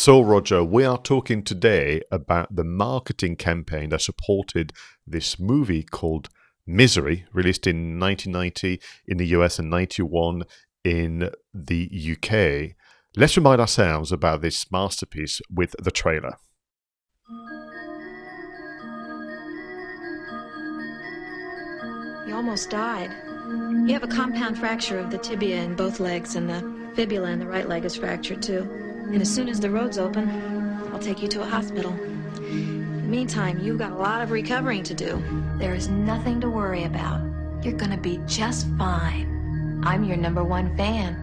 So, Roger, we are talking today about the marketing campaign that supported this movie called Misery, released in 1990 in the US and 91 in the UK. Let's remind ourselves about this masterpiece with the trailer. You almost died. You have a compound fracture of the tibia in both legs, and the fibula in the right leg is fractured too. And as soon as the road's open, I'll take you to a hospital. In the meantime, you've got a lot of recovering to do. There is nothing to worry about. You're gonna be just fine. I'm your #1 fan.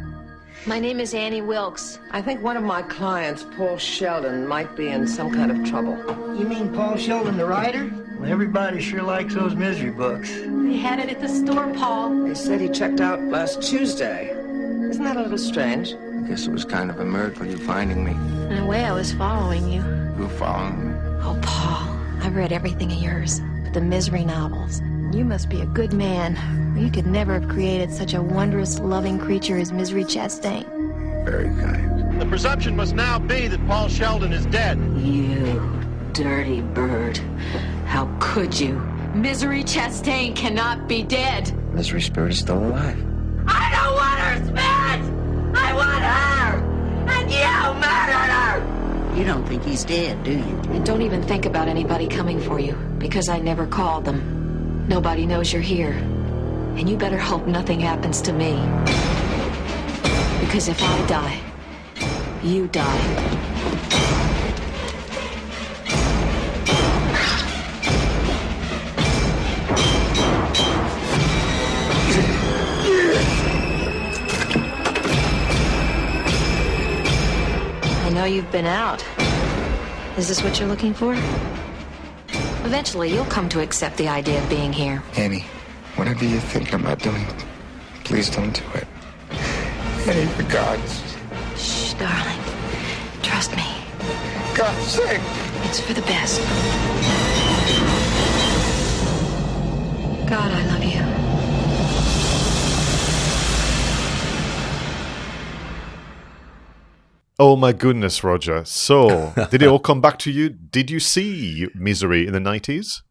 My name is Annie Wilkes. I think one of my clients, Paul Sheldon, might be in some kind of trouble. You mean Paul Sheldon, the writer? Well, everybody sure likes those misery books. They had it at the store, Paul. They said he checked out last Tuesday. Isn't that a little strange? I guess it was kind of a miracle you finding me. In a way, I was following you. You were following me. Oh, Paul, I've read everything of yours, but the misery novels. You must be a good man. You could never have created such a wondrous, loving creature as Misery Chastain. Very kind. The presumption must now be that Paul Sheldon is dead. You dirty bird. How could you? Misery Chastain cannot be dead. Misery Spirit is still alive. I don't want her, Smith! I want her! And you murdered her! You don't think he's dead, do you? And don't even think about anybody coming for you, because I never called them. Nobody knows you're here. And you better hope nothing happens to me. Because if I die, you die. I know you've been out. Is this what you're looking for? Eventually, you'll come to accept the idea of being here. Annie, whatever you're thinking about doing, please don't do it. Annie, for God's... Shh, darling. Trust me. God's sake. It's for the best. God, I love you. Oh my goodness, Roger. So, did it all come back to you? Did you see Misery in the 90s?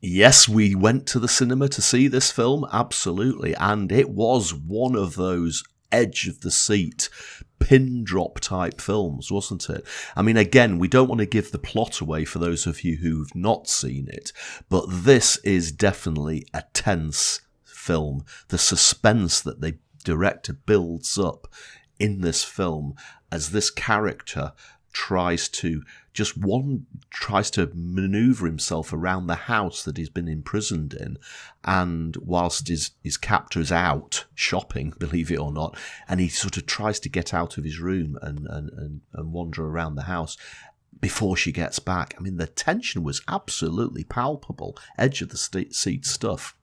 Yes, we went to the cinema to see this film, absolutely. And it was one of those edge-of-the-seat, pin-drop type films, wasn't it? I mean, again, we don't want to give the plot away for those of you who've not seen it, but this is definitely a tense film. The suspense that the director builds up in this film as this character tries to maneuver himself around the house that he's been imprisoned in, and whilst his captor's out shopping, believe it or not, and he sort of tries to get out of his room and wander around the house before she gets back. I mean, the tension was absolutely palpable, edge of the seat stuff.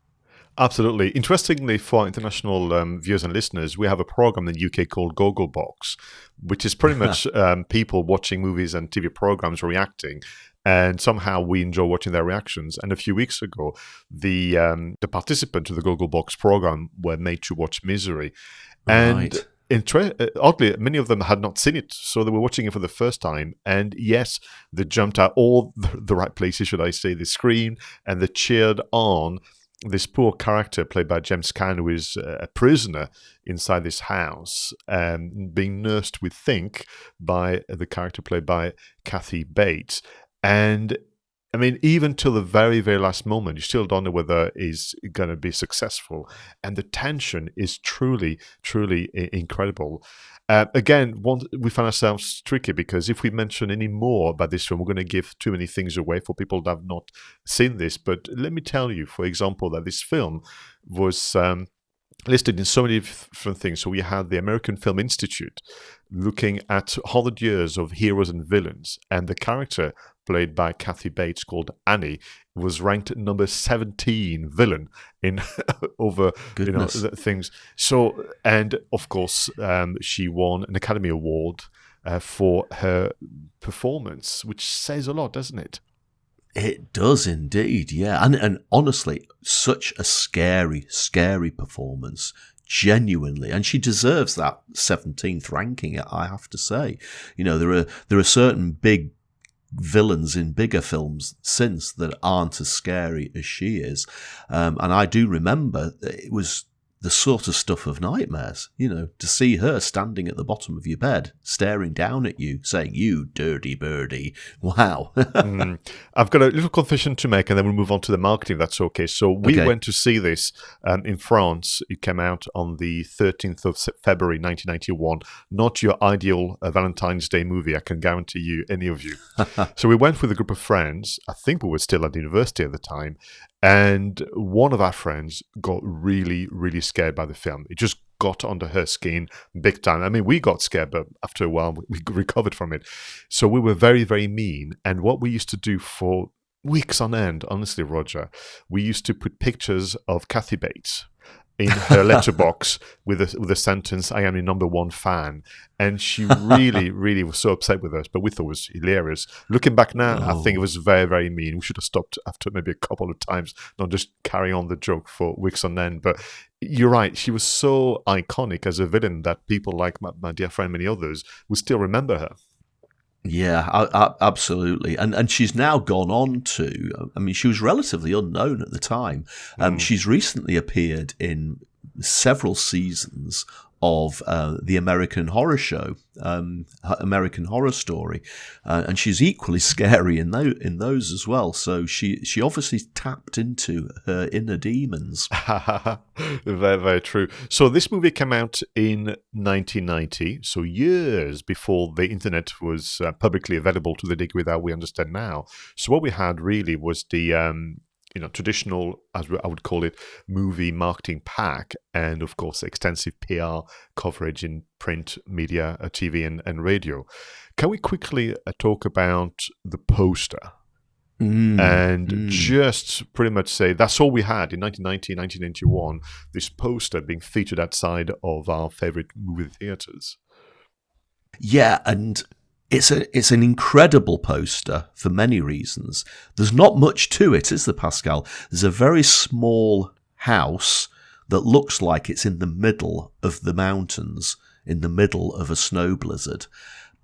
Absolutely. Interestingly, for international viewers and listeners, we have a program in the UK called Gogglebox, which is pretty much people watching movies and TV programs reacting, and somehow we enjoy watching their reactions. And a few weeks ago, the participants of the Gogglebox program were made to watch Misery. And oddly, many of them had not seen it, so they were watching it for the first time. And yes, they jumped out all the right places, should I say, they screamed and they cheered on this poor character played by James Caan, who is a prisoner inside this house, being nursed, we think, by the character played by Kathy Bates. And I mean, even till the very, very last moment, you still don't know whether he's going to be successful. And the tension is truly, truly incredible. Again, we find ourselves tricky because if we mention any more about this film, we're going to give too many things away for people that have not seen this. But let me tell you, for example, that this film was listed in so many different things. So we had the American Film Institute looking at 100 years of heroes and villains, and the character played by Kathy Bates called Annie was ranked number 17 villain in over things. So, and of course, she won an Academy Award for her performance, which says a lot, doesn't it? It does indeed, yeah. And honestly, such a scary, scary performance. genuinely, and she deserves that 17th ranking, I have to say. You know, there are certain big villains in bigger films since that aren't as scary as she is, and I do remember it was the sort of stuff of nightmares, you know, to see her standing at the bottom of your bed, staring down at you, saying, "You dirty birdie." Wow. I've got a little confession to make, and then we'll move on to the marketing, if that's okay. So we went to see this in France. It came out on the 13th of February 1991. Not your ideal Valentine's Day movie, I can guarantee you, any of you. So we went with a group of friends. I think we were still at university at the time. And one of our friends got really, really scared by the film. It just got under her skin big time. I mean, we got scared, but after a while, we recovered from it. So we were very, very mean. And what we used to do for weeks on end, honestly, Roger, we used to put pictures of Kathy Bates in her letterbox with a sentence, "I am your number one fan." And she really, really was so upset with us, but we thought it was hilarious. Looking back now, I think it was very, very mean. We should have stopped after maybe a couple of times, not just carry on the joke for weeks on end. But you're right, she was so iconic as a villain that people like my dear friend, many others, will still remember her. Yeah, absolutely. And she's now gone on to, I mean, she was relatively unknown at the time. She's recently appeared in several seasons of the American Horror Show, American Horror Story, and she's equally scary in those as well. So she obviously tapped into her inner demons. Very, very true. So this movie came out in 1990, so years before the internet was publicly available to the degree that we understand now. So what we had really was the traditional, as I would call it, movie marketing pack, and of course extensive PR coverage in print media, TV and radio. Can we quickly talk about the poster? Just pretty much say that's all we had in 1990, 1991, this poster being featured outside of our favorite movie theaters. Yeah, and it's an incredible poster for many reasons. There's not much to it, is there, Pascal? There's a very small house that looks like it's in the middle of the mountains, in the middle of a snow blizzard.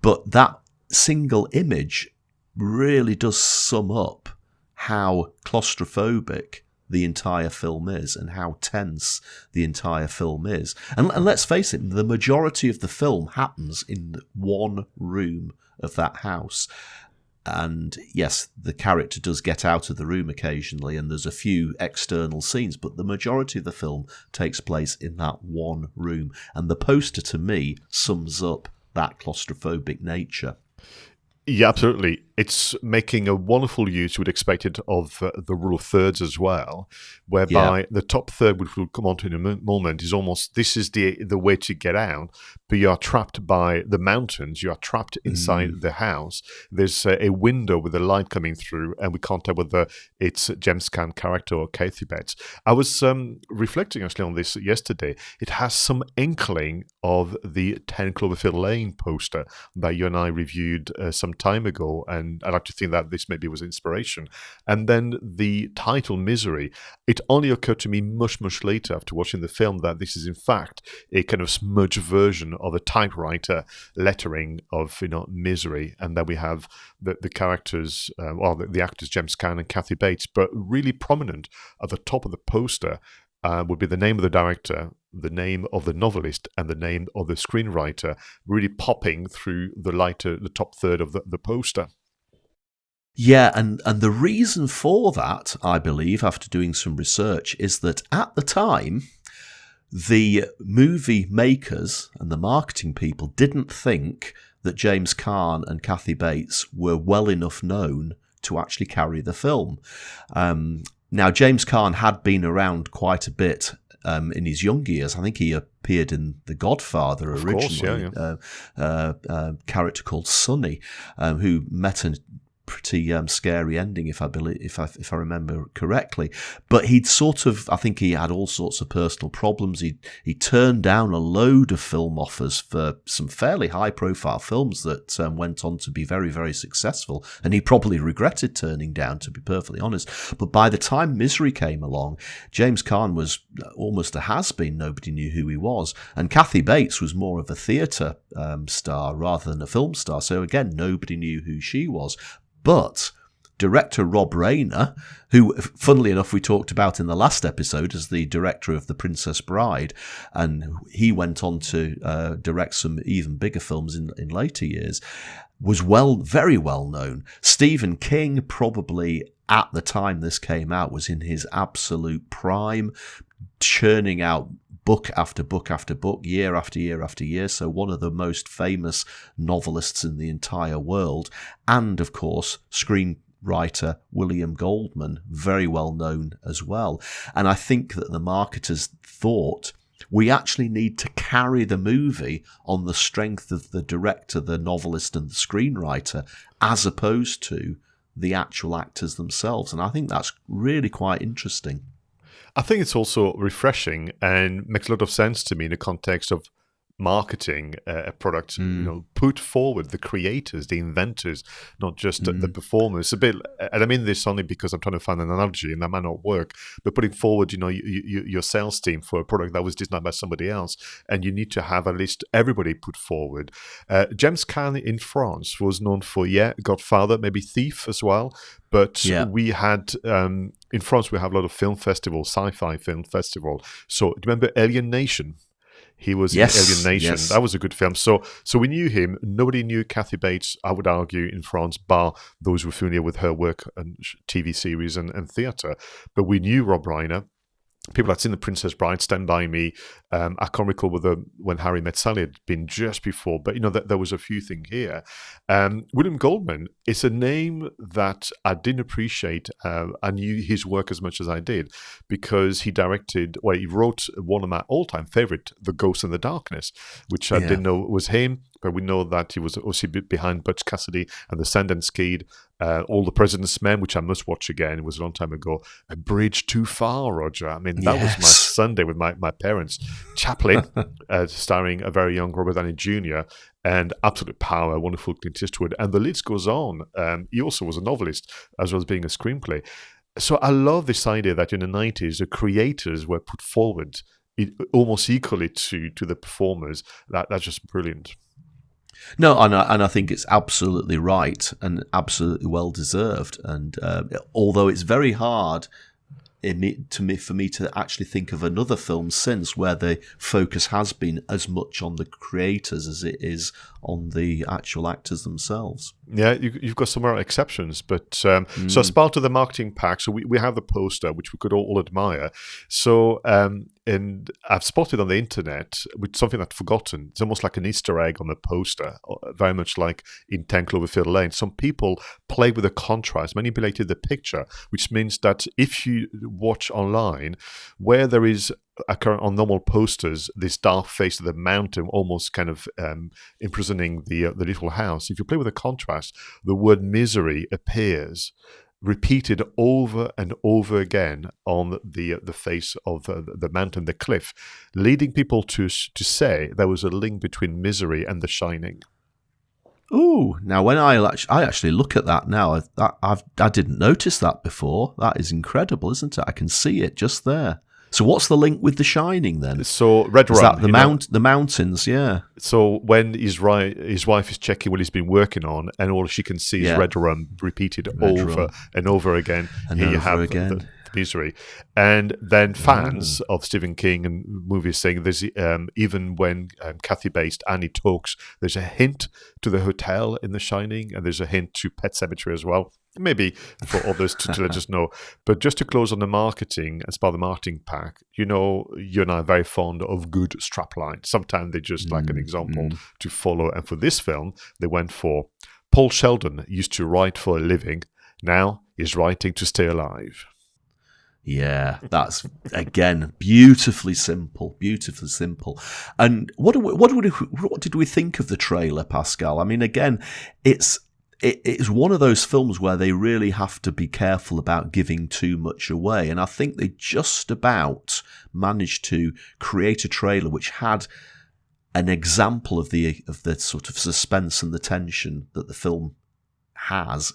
But that single image really does sum up how claustrophobic the entire film is and how tense the entire film is. And let's face it, the majority of the film happens in one room of that house. And yes, the character does get out of the room occasionally and there's a few external scenes, but the majority of the film takes place in that one room. And the poster, to me, sums up that claustrophobic nature. Yeah, absolutely. It's making a wonderful use, you would expect it, of the rule of thirds as well, whereby the top third, which we'll come on to in a moment, is almost, this is the way to get out, but you are trapped by the mountains, you are trapped inside the house. There's a window with the light coming through, and we can't tell whether it's James Caan character or Kathy Bates. I was reflecting actually on this yesterday. It has some inkling of the 10 Cloverfield Lane poster that you and I reviewed some time ago, and I like to think that this maybe was inspiration. And then the title, Misery, it only occurred to me much, much later after watching the film that this is in fact a kind of smudge version of a typewriter lettering of Misery, and then we have the characters, the actors James Caan and Kathy Bates, but really prominent at the top of the poster would be the name of the director, the name of the novelist, and the name of the screenwriter, really popping through the top third of the poster. Yeah, and the reason for that, I believe, after doing some research, is that at the time, the movie makers and the marketing people didn't think that James Caan and Kathy Bates were well enough known to actually carry the film. Now, James Caan had been around quite a bit in his young years. I think he appeared in The Godfather originally, a character called Sonny, who met a pretty scary ending, if I remember correctly. But he'd sort of, I think he had all sorts of personal problems. He turned down a load of film offers for some fairly high profile films that went on to be very, very successful, and he probably regretted turning down, to be perfectly honest. But by the time Misery came along, James Caan was almost a has-been. Nobody knew who he was, and Kathy Bates was more of a theatre star rather than a film star. So again, nobody knew who she was. But director Rob Reiner, who, funnily enough, we talked about in the last episode as the director of The Princess Bride, and he went on to direct some even bigger films in later years, was very well known. Stephen King, probably at the time this came out, was in his absolute prime, churning out book after book after book, year after year after year. So one of the most famous novelists in the entire world. And, of course, screenwriter William Goldman, very well known as well. And I think that the marketers thought, we actually need to carry the movie on the strength of the director, the novelist, and the screenwriter, as opposed to the actual actors themselves. And I think that's really quite interesting. I think it's also refreshing and makes a lot of sense to me in the context of marketing a product. Put forward the creators, the inventors, not just the performers. A bit, and I mean this only because I'm trying to find an analogy, and that might not work. But putting forward, your sales team for a product that was designed by somebody else, and you need to have at least everybody put forward. James Caan in France was known for Godfather, maybe Thief as well. But we had in France we have a lot of film festivals, sci-fi film festival. So do you remember Alien Nation? He was in Alien Nation. Yes. That was a good film. So we knew him. Nobody knew Kathy Bates, I would argue, in France, bar those who were familiar with her work and TV series and theatre. But we knew Rob Reiner. People had seen The Princess Bride, Stand By Me. I can't recall whether When Harry Met Sally had been just before, but there was a few things here. William Goldman is a name that I didn't appreciate. I knew his work as much as I did because he wrote one of my all-time favorite, The Ghost in the Darkness, which I didn't know was him. But we know that he was also behind Butch Cassidy and the Sundance Kid, All the President's Men, which I must watch again. It was a long time ago. A Bridge Too Far, Roger. I mean, that was my Sunday with my parents. Chaplin, starring a very young Robert Downey Jr., and Absolute Power, wonderful Clint Eastwood. And the list goes on. He also was a novelist as well as being a screenplay. So I love this idea that in the 90s, the creators were put forward almost equally to the performers. That's just brilliant. No, and I think it's absolutely right and absolutely well deserved. And although it's very hard for me to actually think of another film since where the focus has been as much on the creators as it is on the actual actors themselves. Yeah, you've got some exceptions, but so as part of the marketing pack, so we have the poster, which we could all admire. So, and I've spotted on the internet with something I'd forgotten. It's almost like an Easter egg on the poster, very much like in 10 Cloverfield Lane. Some people play with the contrast, manipulated the picture, which means that if you watch online, where there is on normal posters, this dark face of the mountain almost kind of imprisoning the little house. If you play with the contrast, the word misery appears repeated over and over again on the face of the mountain, the cliff, leading people to say there was a link between Misery and The Shining. Ooh, now when I actually look at that now, I didn't notice that before. That is incredible, isn't it? I can see it just there. So what's the link with The Shining then? So Red Rum. Is that the mountains, yeah. So when his wife is checking what he's been working on, and all she can see is Red Rum repeated over and over again. And here over you have again. The Misery. And then fans of Stephen King and movies saying there's even when Kathy Bates, Annie talks, there's a hint to the hotel in The Shining, and there's a hint to Pet Sematary as well. Maybe for others to let us know. But just to close on the marketing, as part of the marketing pack, you and I are very fond of good straplines. Sometimes they just like an example to follow. And for this film, they went for Paul Sheldon used to write for a living. Now he's writing to stay alive. Yeah, that's, again, beautifully simple. And what did we think of the trailer, Pascal? I mean, again, it's it's one of those films where they really have to be careful about giving too much away. And I think they just about managed to create a trailer which had an example of the sort of suspense and the tension that the film has,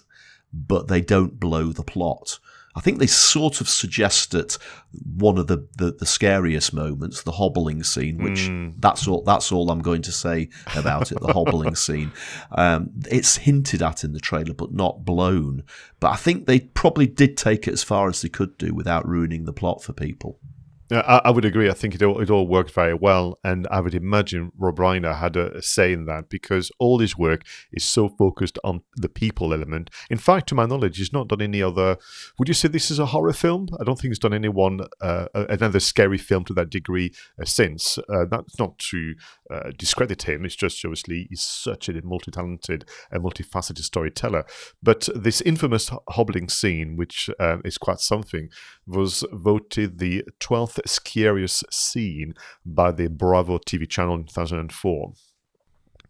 but they don't blow the plot. I think they sort of suggest that one of the scariest moments, the hobbling scene, which that's all I'm going to say about it, the hobbling scene. It's hinted at in the trailer, but not blown. But I think they probably did take it as far as they could do without ruining the plot for people. Yeah, I would agree. I think it all worked very well, and I would imagine Rob Reiner had a say in that, because all his work is so focused on the people element. In fact, to my knowledge, he's not done any other. Would you say this is a horror film? I don't think he's done another scary film to that degree since. That's not to discredit him. It's just obviously he's such a multi-talented and multifaceted storyteller. But this infamous hobbling scene, which is quite something, was voted the 12th scariest scene by the Bravo TV channel in 2004.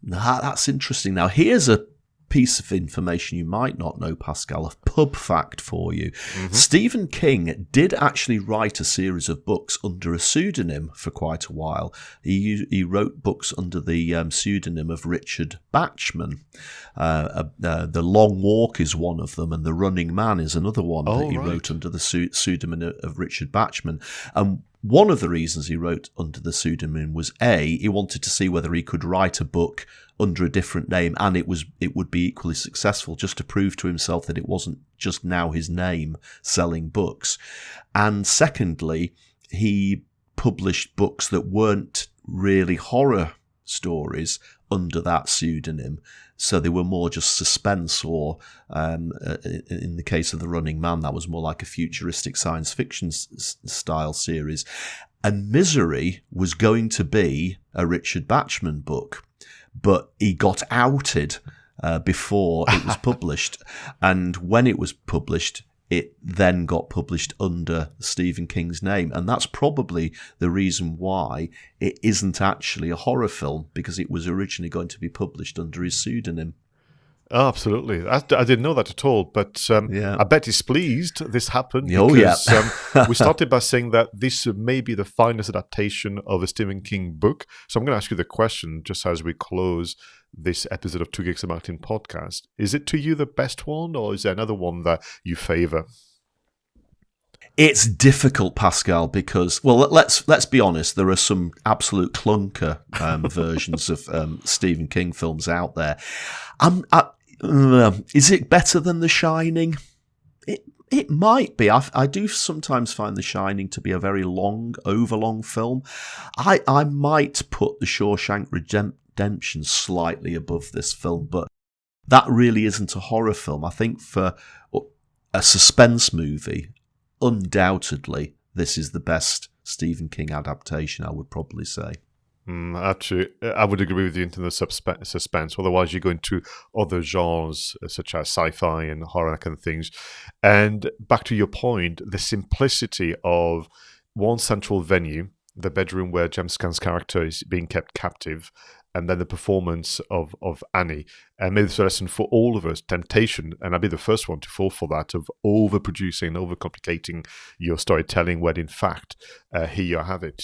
That's interesting. Now, here's a piece of information you might not know, Pascal, a pub fact for you. Stephen King did actually write a series of books under a pseudonym for quite a while. He wrote books under the pseudonym of Richard Bachman. The Long Walk is one of them, and The Running Man is another one that he wrote under the pseudonym of Richard Bachman. And one of the reasons he wrote under the pseudonym was he wanted to see whether he could write a book under a different name and it would be equally successful, just to prove to himself that it wasn't just now his name selling books. And secondly, he published books that weren't really horror stories under that pseudonym, so they were more just suspense, or in the case of The Running Man, that was more like a futuristic science fiction style series. And Misery was going to be a Richard Bachman book, but he got outed before it was published. And when it was published, it then got published under Stephen King's name. And that's probably the reason why it isn't actually a horror film, because it was originally going to be published under his pseudonym. Oh, absolutely. I didn't know that at all, but I bet he's pleased this happened. Because, we started by saying that this may be the finest adaptation of a Stephen King book. So I'm going to ask you the question, just as we close this episode of Two Geeks and Marketing podcast. Is it to you the best one, or is there another one that you favour? It's difficult, Pascal, because, well, let's be honest, there are some absolute clunker versions of Stephen King films out there. Is it better than The Shining? It might be. I do sometimes find The Shining to be a very overlong film. I might put The Shawshank Redemption slightly above this film, but that really isn't a horror film. I think for a suspense movie, undoubtedly, this is the best Stephen King adaptation, I would probably say. Actually, I would agree with you into the suspense. Otherwise, you go into other genres such as sci-fi and horror kind of things. And back to your point, the simplicity of one central venue, the bedroom where James Caan's character is being kept captive, and then the performance of Annie. And maybe it's a lesson for all of us, temptation, and I'll be the first one to fall for that, of overproducing and overcomplicating your storytelling, when in fact, here you have it,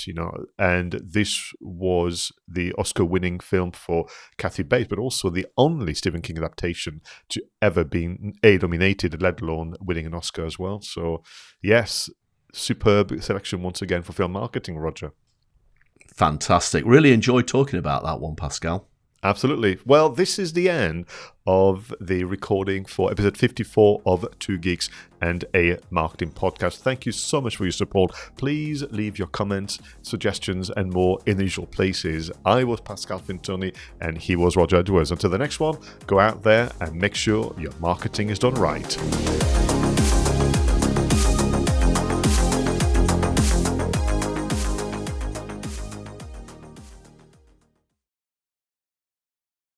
And this was the Oscar-winning film for Kathy Bates, but also the only Stephen King adaptation to ever be nominated, let alone winning an Oscar as well. So, yes, superb selection once again for film marketing, Roger. Fantastic. Really enjoyed talking about that one, Pascal. Absolutely. Well, this is the end of the recording for episode 54 of Two Geeks and a Marketing Podcast. Thank you so much for your support. Please leave your comments, suggestions, and more in the usual places. I was Pascal Fintoni, and he was Roger Edwards. Until the next one, go out there and make sure your marketing is done right.